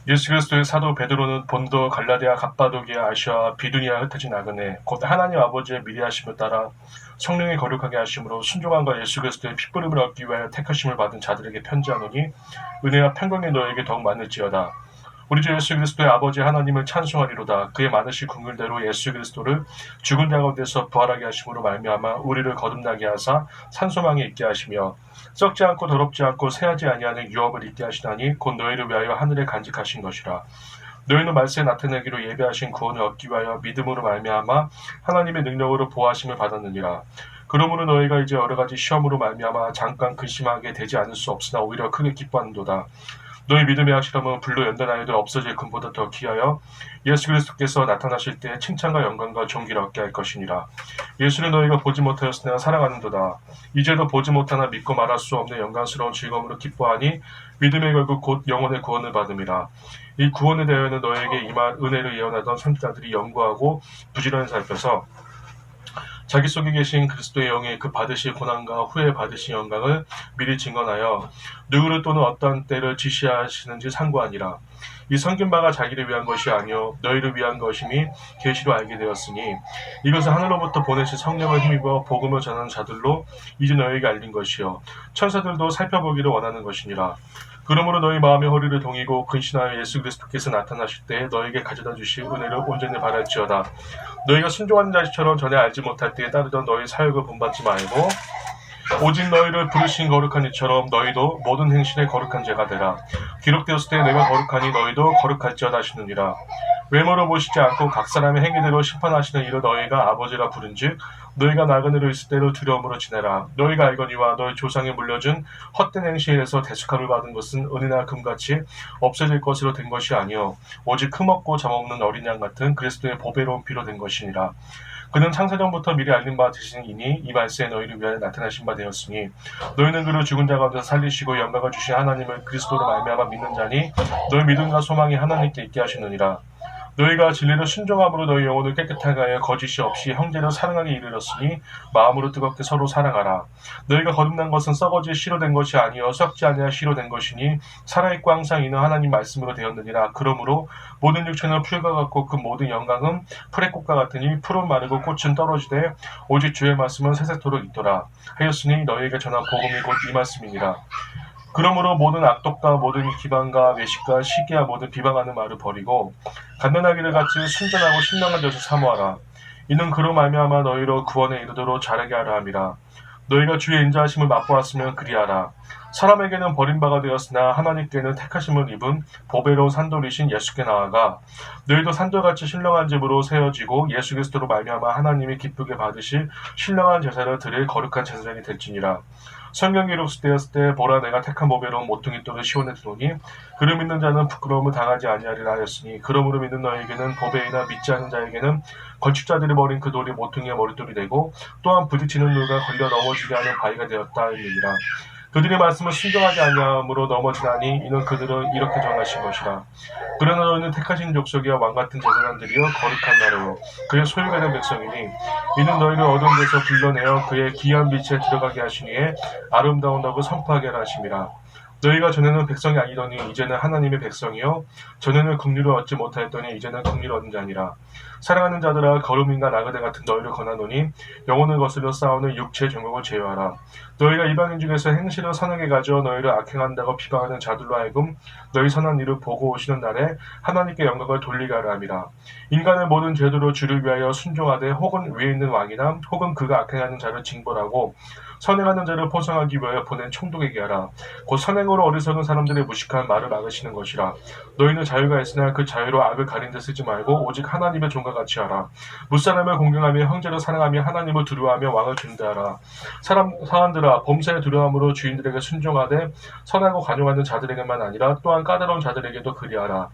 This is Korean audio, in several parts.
예수 그리스도의 사도 베드로는 본도, 갈라디아, 갑바도기아, 아시아, 비두니아 흩어진 나그네 곧 하나님 아버지의 미리하심을 따라 성령의 거룩하게 하심으로 순종함과 예수 그리스도의 핏부름을 얻기 위하여 택하심을 받은 자들에게 편지하노니 은혜와 평강이 너에게 더욱 많을지어다. 우리 주 예수 그리스도의 아버지 하나님을 찬송하리로다. 그의 많으신 긍휼대로 예수 그리스도를 죽은 자 가운데서 부활하게 하심으로 말미암아 우리를 거듭나게 하사 산소망에 있게 하시며 썩지 않고 더럽지 않고 새하지 아니하는 유업을 있게 하시나니 곧 너희를 위하여 하늘에 간직하신 것이라. 너희는 말세에 나타내기로 예배하신 구원을 얻기 위하여 믿음으로 말미암아 하나님의 능력으로 보호하심을 받았느니라. 그러므로 너희가 이제 여러 가지 시험으로 말미암아 잠깐 근심하게 되지 않을 수 없으나 오히려 크게 기뻐하는도다. 너희 믿음의 확실함은 불로 연단하여도 없어질 금보다 더 귀하여 예수 그리스도께서 나타나실 때 칭찬과 영광과 존귀를 얻게 할 것이니라. 예수를 너희가 보지 못하였으나 사랑하는도다. 이제도 보지 못하나 믿고 말할 수 없는 영광스러운 즐거움으로 기뻐하니 믿음의 결국 곧 영혼의 구원을 받음이라. 이 구원에 대하여는 너희에게 임한 은혜를 예언하던 선지자들이 연구하고 부지런히 살펴서 자기 속에 계신 그리스도의 영이 그 받으실 고난과 후에 받으신 영광을 미리 증언하여 누구를 또는 어떠한 때를 지시하시는지 상고하니라. 이 섬긴 바가 자기를 위한 것이 아니요 너희를 위한 것임이 계시로 알게 되었으니 이것은 하늘로부터 보내신 성령을 힘입어 복음을 전하는 자들로 이제 너희에게 알린 것이요 천사들도 살펴보기를 원하는 것이니라. 그러므로 너희 마음의 허리를 동이고 근신하여 예수 그리스도께서 나타나실 때에 너희에게 가져다 주실 은혜를 온전히 바랄지어다. 너희가 순종하는 자식처럼 전에 알지 못할 때에 따르던 너희 사역을 본받지 말고 오직 너희를 부르신 거룩한 이처럼 너희도 모든 행실에 거룩한 자가 되라. 기록되었을 때 내가 거룩하니 너희도 거룩할지어다 하시느니라. 외모로 보시지 않고 각 사람의 행위대로 심판하시는 이를 너희가 아버지라 부른즉 너희가 나그네로 있을 때로 두려움으로 지내라. 너희가 알거니와 너희 조상에 물려준 헛된 행실에서 대속함을 받은 것은 은이나 금같이 없어질 것으로 된 것이 아니요 오직 흠없고 잠없는 어린 양 같은 그리스도의 보배로운 피로 된 것이니라. 그는 창세전부터 미리 알린 바 되신 이니 이 말세에 너희를 위하여 나타나신 바 되었으니 너희는 그를 죽은 자 가운데서 살리시고 영광을 주신 하나님을 그리스도로 말미암아 믿는 자니 너희 믿음과 소망이 하나님께 있게 하시느니라. 너희가 진리를 순종함으로 너희 영혼을 깨끗하게 하여 거짓이 없이 형제를 사랑하게 이르렀으니 마음으로 뜨겁게 서로 사랑하라. 너희가 거듭난 것은 썩어질 씨로 된 것이 아니요 썩지 아니할 씨로 된 것이니 살아있고 항상 있는 하나님 말씀으로 되었느니라. 그러므로 모든 육체는 풀과 같고 그 모든 영광은 풀의 꽃과 같으니 풀은 마르고 꽃은 떨어지되 오직 주의 말씀은 세세토록 있도라 하였으니 너희에게 전한 복음이 곧 이 말씀이니라. 그러므로 모든 악독과 모든 기방과 외식과 시기와 모든 비방하는 말을 버리고 갓난아기를 같이 순전하고 신령한 젖을 사모하라. 이는 그로 말미암아 너희로 구원에 이르도록 자라게 하라 함이라. 너희가 주의 인자하심을 맛보았으면 그리하라. 사람에게는 버림바가 되었으나 하나님께는 택하심을 입은 보배로운 산돌이신 예수께 나아가 너희도 산돌같이 신령한 집으로 세워지고 예수 그리스도로 말미암아 하나님이 기쁘게 받으실 신령한 제사를 드릴 거룩한 제사장이 될지니라. 성경 기록되었을 때 보라 내가 택한 보배로운 모퉁이 돌을 시온에 두노니 그를 믿는 자는 부끄러움을 당하지 아니하리라 하였으니 그러므로 믿는 너에게는 보배이나 믿지 않는 자에게는 건축자들이 버린 그 돌이 모퉁이의 머릿돌이 되고 또한 부딪히는 누가 걸려 넘어지게 하는 바위가 되었다 하느니라. 그들의 말씀을 순종하지 아니함으로 넘어지나니 이는 그들은 이렇게 정하신 것이라. 그러나 너희는 택하신 족속이여 왕같은 제사장들이여 거룩한 나라요 그의 소유가 된 백성이니 이는 너희를 어두운 데서 불러내어 그의 귀한 빛에 들어가게 하시니에 아름다운다고 선포하게 하라 하심이라. 너희가 전에는 백성이 아니더니 이제는 하나님의 백성이요 전에는 긍휼을 얻지 못하였더니 이제는 긍휼을 얻는 자니라. 사랑하는 자들아 거룩인과 나그네 같은 너희를 권하노니 영혼을 거스려 싸우는 육체의 정욕을 제어하라. 너희가 이방인 중에서 행실을 선하게 가져 너희를 악행한다고 비방하는 자들로 하여금 너희 선한 일을 보고 오시는 날에 하나님께 영광을 돌리게 하라 함이라. 인간의 모든 죄도로 주를 위하여 순종하되 혹은 위에 있는 왕이나 혹은 그가 악행하는 자를 징벌하고 선행하는 자를 포성하기 위하여 보낸 총독에게 하라. 곧 선행으로 어리석은 사람들의 무식한 말을 막으시는 것이라. 너희는 자유가 있으나 그 자유로 악을 가린 데 쓰지 말고 오직 하나님의 종과 같이 하라. 무사람을 공경하며 형제를 사랑하며 하나님을 두려워하며 왕을 존대하라. 사람들아 범사에 두려움으로 주인들에게 순종하되 선하고 관용하는 자들에게만 아니라 또한 까다로운 자들에게도 그리하라.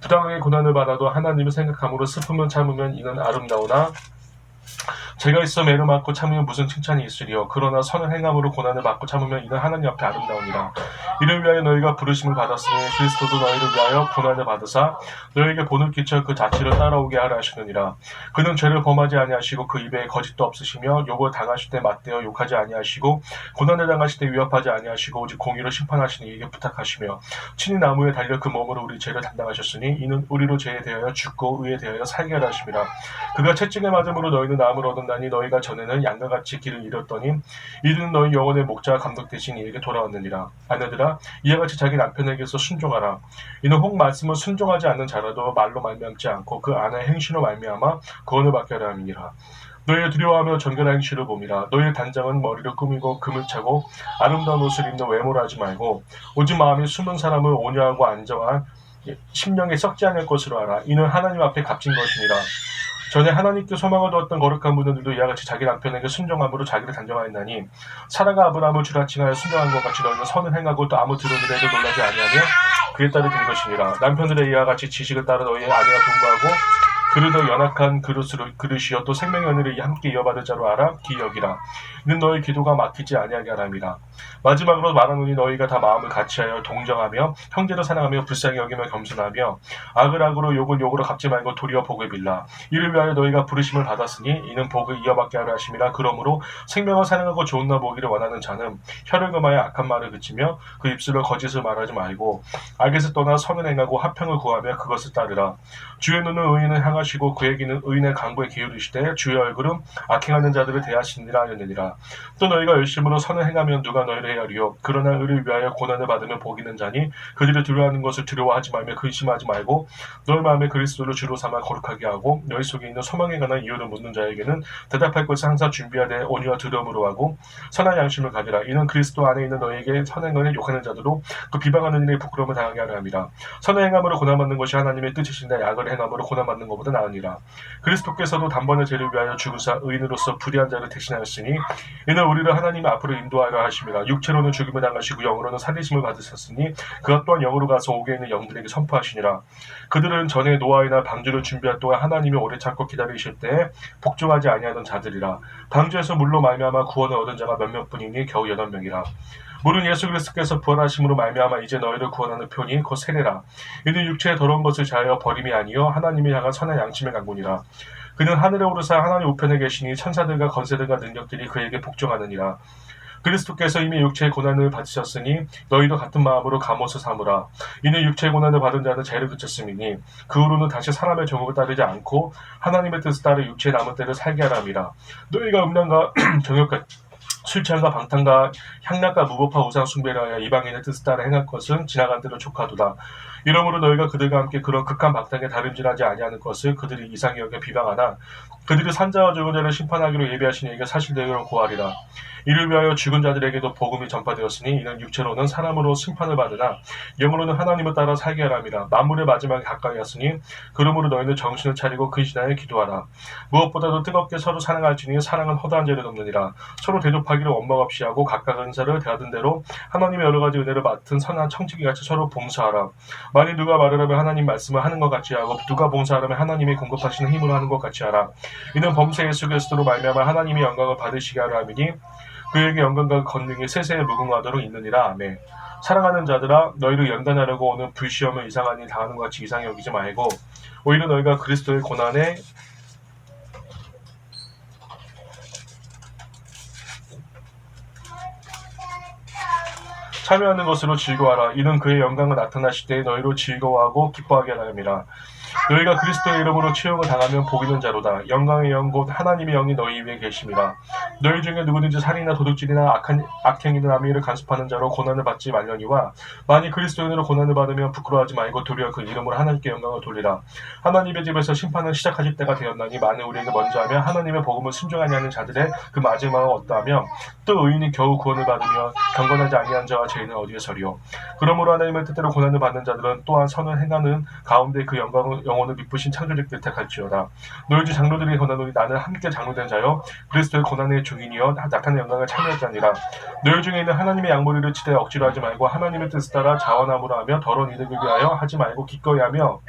부당하게 고난을 받아도 하나님을 생각함으로 슬픔을 참으면 이는 아름다우나 죄가 있어 매를 맞고 참으면 무슨 칭찬이 있으리요. 그러나 선을 행함으로 고난을 받고 참으면 이는 하나님 앞에 아름다우니라. 이를 위하여 너희가 부르심을 받았으니 그리스도도 너희를 위하여 고난을 받으사 너희에게 본을 끼쳐 그 자취를 따라오게 하라 하시느니라. 그는 죄를 범하지 아니하시고 그 입에 거짓도 없으시며 욕을 당하실 때 맞대어 욕하지 아니하시고 고난을 당하실 때 위협하지 아니하시고 오직 공의로 심판하시니 이에게 부탁하시며 친히 나무에 달려 그 몸으로 우리 죄를 담당하셨으니 이는 우리로 죄에 대하여 죽고 의에 대하여 살게 하라 하심이라. 그가 채찍에 맞음으로 너희는 나음을 얻었나니 너희가 전에는 양과 같이 길을 잃었더니 이는 너희 영혼의 목자가 감독되신 이에게 돌아왔느니라. 아내들아 이와 같이 자기 남편에게서 순종하라. 이는 혹 말씀을 순종하지 않는 자라도 말로 말미암지 않고 그 아내의 행실로 말미암아 구원을 받게 하려 함이니라. 너희의 두려워하며 정결한 행실을 봄이라. 너희의 단장은 머리를 꾸미고 금을 차고 아름다운 옷을 입는 외모를 하지 말고 오직 마음이 숨은 사람을 온유하고 안정한 심령에 썩지 않을 것으로 알아. 이는 하나님 앞에 값진 것이니라. 전에 하나님께 소망을 두었던 거룩한 분들도 이와 같이 자기 남편에게 순종함으로 자기를 단정하였나니 사라가 아브라함을 주라칭하여 순종한 것 같이 너희는 선을 행하고 또 아무 들은 일에도 놀라지 아니하며 그에 따르 된 것이니라. 남편들의 이와 같이 지식을 따라 너희의 아내가 동거하고 그를 더 연약한 그릇이여 또 생명의 은혜를 함께 이어받을 자로 알아 기여기라. 이는 너희 기도가 막히지 아니하게 하람이라. 마지막으로 말하노니 너희가 다 마음을 같이하여 동정하며 형제를 사랑하며 불쌍히 여기며 겸손하며 악을 악으로 욕을 욕으로 갚지 말고 도리어 복을 빌라. 이를 위하여 너희가 부르심을 받았으니 이는 복을 이어받게 하려 하심이라. 그러므로 생명을 사랑하고 좋은 날 보기를 원하는 자는 혀를 금하여 악한 말을 그치며 그 입술로 거짓을 말하지 말고 악에서 떠나 선을 행하고 화평을 구하며 그것을 따르라. 주의 눈은 의인을 향하시고 그에게는 의인의 강구에 기울이시되 주의 얼굴은 악행하는 자들을 대하시니라 하였느니라. 또 너희가 열심으로 선을 행하면 누가 너희를 헤아리요. 그러나 의를 위하여 고난을 받으면 복 있는 자니 그들을 두려워하는 것을 두려워하지 말며 근심하지 말고 너희 마음에 그리스도를 주로 삼아 거룩하게 하고 너희 속에 있는 소망에 관한 이유를 묻는 자에게는 대답할 것을 항상 준비하되 온유와 두려움으로 하고 선한 양심을 가지라. 이는 그리스도 안에 있는 너희에게 선행을 욕하는 자들로 그 비방하는 일에 부끄러움을 당하게 하려 함이라. 선을 행함으로 고난받는 것이 하나님의 뜻이신데 악을 행함으로 고난받는 것보다 나으니라. 그리스도께서도 단번에 죄를 위하여 죽으사 의인으로서 불의한 자를 대신하였으니 이는 우리를 하나님 앞으로 인도하려 하심이라. 육체로는 죽임을 당하시고 영으로는 살리심을 받으셨으니 그것 또한 영으로 가서 옥에 있는 영들에게 선포하시니라. 그들은 전에 노아이나 방주를 준비할 동안 하나님이 오래 참고 기다리실 때에 복종하지 아니하던 자들이라. 방주에서 물로 말미암아 구원을 얻은 자가 몇몇 뿐이니 겨우 8명이라. 물은 예수 그리스도께서 부활하심으로 말미암아 이제 너희를 구원하는 편이 곧 세례라. 이는 육체의 더러운 것을 자하여 버림이 아니요 하나님이 향한 선한 양심의 강군이라. 그는 하늘에 오르사 하나님 우편에 계시니 천사들과 권세들과 능력들이 그에게 복종하느니라. 그리스도께서 이미 육체의 고난을 받으셨으니 너희도 같은 마음으로 감옷을 삼으라. 이는 육체의 고난을 받은 자는 죄를 그쳤음이니 그 후로는 다시 사람의 정욕을 따르지 않고 하나님의 뜻을 따르 육체의 남은 때를 살게 하람이라. 너희가 음란과 정욕과 술 취함과 방탕과 향락과 무법화 우상 숭배를 하여 이방인의 뜻을 따라 행할 것은 지나간 대로 족하도다. 이러므로 너희가 그들과 함께 그런 극한 박탕에 다름질하지 아니하는 것을 그들이 이상히 여겨 비방하나 그들이 산자와 죽은 자를 심판하기로 예비하신 이에게 사실대로 고하리라. 이를 위하여 죽은 자들에게도 복음이 전파되었으니 이는 육체로는 사람으로 심판을 받으나 영으로는 하나님을 따라 살게 하람이라. 만물의 마지막에 가까이 왔으니 그러므로 너희는 정신을 차리고 근신하여 기도하라. 무엇보다도 뜨겁게 서로 사랑할지니 사랑은 허다한 죄를 덮느니라. 서로 대접하기를 원망 없이 하고 각각 은사를 대하던 대로 하나님의 여러 가지 은혜를 맡은 선한 청지기같이 서로 봉사하라. 만일 누가 말을 하면 하나님 말씀을 하는 것 같이 하고 누가 봉사하려면 하나님이 공급하시는 힘으로 하는 것 같이 하라. 이는 범세 예수 그리스도로 말미암아 하나님의 영광을 받으시게 하려 함이니 그에게 영광과 권능이 세세에 무궁하도록 있느니라. 아멘. 사랑하는 자들아 너희를 연단하려고 오는 불시험을 이상한 일 당하는 것 같이 이상히 여기지 말고 오히려 너희가 그리스도의 고난에 참여하는 것으로 즐거워하라. 이는 그의 영광을 나타나실 때에 너희로 즐거워하고 기뻐하게 하려 함이라. 너희가 그리스도의 이름으로 치욕을 당하면 복 있는 자로다. 영광의 영 곧 하나님의 영이 너희 위에 계심이라. 너희 중에 누구든지 살인이나 도둑질이나 악행이나 남의 간섭하는 자로 고난을 받지 말려니와 만일 그리스도인으로 고난을 받으면 부끄러워하지 말고 도리어 그 이름으로 하나님께 영광을 돌리라. 하나님의 집에서 심판을 시작하실 때가 되었나니 만일 우리에게 먼저 하면 하나님의 복음을 순종하지 않는 자들의 그 마지막은 어떠하며 또 의인이 겨우 구원을 받으며 경건하지 아니한 자와 죄인은 어디에 서리요. 그러므로 하나님의 뜻대로 고난을 받는 자들은 또한 선을 행하는 가운데 그 영혼을 미쁘신 창조주를 택할지어다. 너희 주 장로들이 권하노니 나는 함께 장로된 자여 그리스도의 고난의 중인이여 나타낸 영광을 참여했자니라. 너희 중에 있는 하나님의 양머리를 치되 억지로 하지 말고 하나님의 뜻을 따라 자원함으로 하며 더러운 이득을 위하여 하지 말고 기꺼이 하며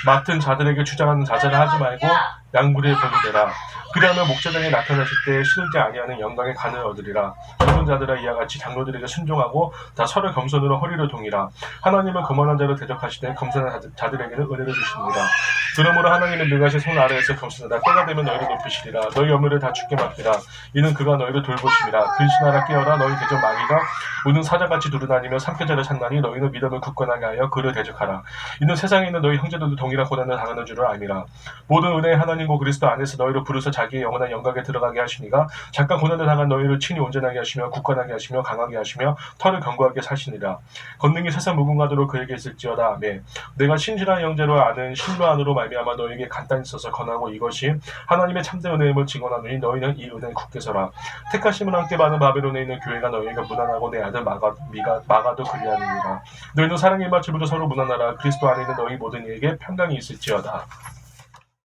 맡은 자들에게 주장하는 자세를 하지 말고 양굴의 복이 되라. 그리하면 목자장이 나타나실 때 시들지 아니하는 영광의 간을 얻으리라. 모든 자들아 이와 같이 장로들에게 순종하고 다 서로 겸손으로 허리를 동이라. 하나님은 거만한 자를 대적하시되 겸손한 자들에게는 은혜를 주시느니라. 그러므로 하나님은 능하신 손 아래에서 겸손하다. 때가 되면 너희를 높이시리라. 너희 염려를 다 주께 맡기라. 이는 그가 너희를 돌보심이라. 근신하라 깨어라. 너희 대적 마귀가 우는 사자같이 두루다니며 삼켜자를 찾나니 너희는 믿음을 굳건하게 하여 그를 대적하라. 이는 세상에 있는 너희 형제들도 동일한 고난을 당하는 줄을 알미라. 모든 은혜의 하나님과 그리스도 안에서 너희를 부르사 자기의 영원한 영광에 들어가게 하시니가 잠깐 고난을 당한 너희를 친히 온전하게 하시며 굳건하게 하시며 강하게 하시며 털을 견고하게 사시니라. 권능이 세상 무궁하도록 그에게 있을지어다. 아멘. 내가 신실한 형제로 아는 신뢰 안으로 말미암아 너희에게 간단히 써서 권하고 이것이 하나님의 참된 은혜임을 증언하노니 너희는 이 은혜에 굳게 서라. 택하심을 함께 받은 바벨론에 있는 교회가 너희에게 무난하고 내 아들 마가도 그리하느니라. 너희는 사랑의 입맞춤으로 서로 무난하라. 그리스도 안에 있는 너희 모든 이에게 평강이 있을지어다.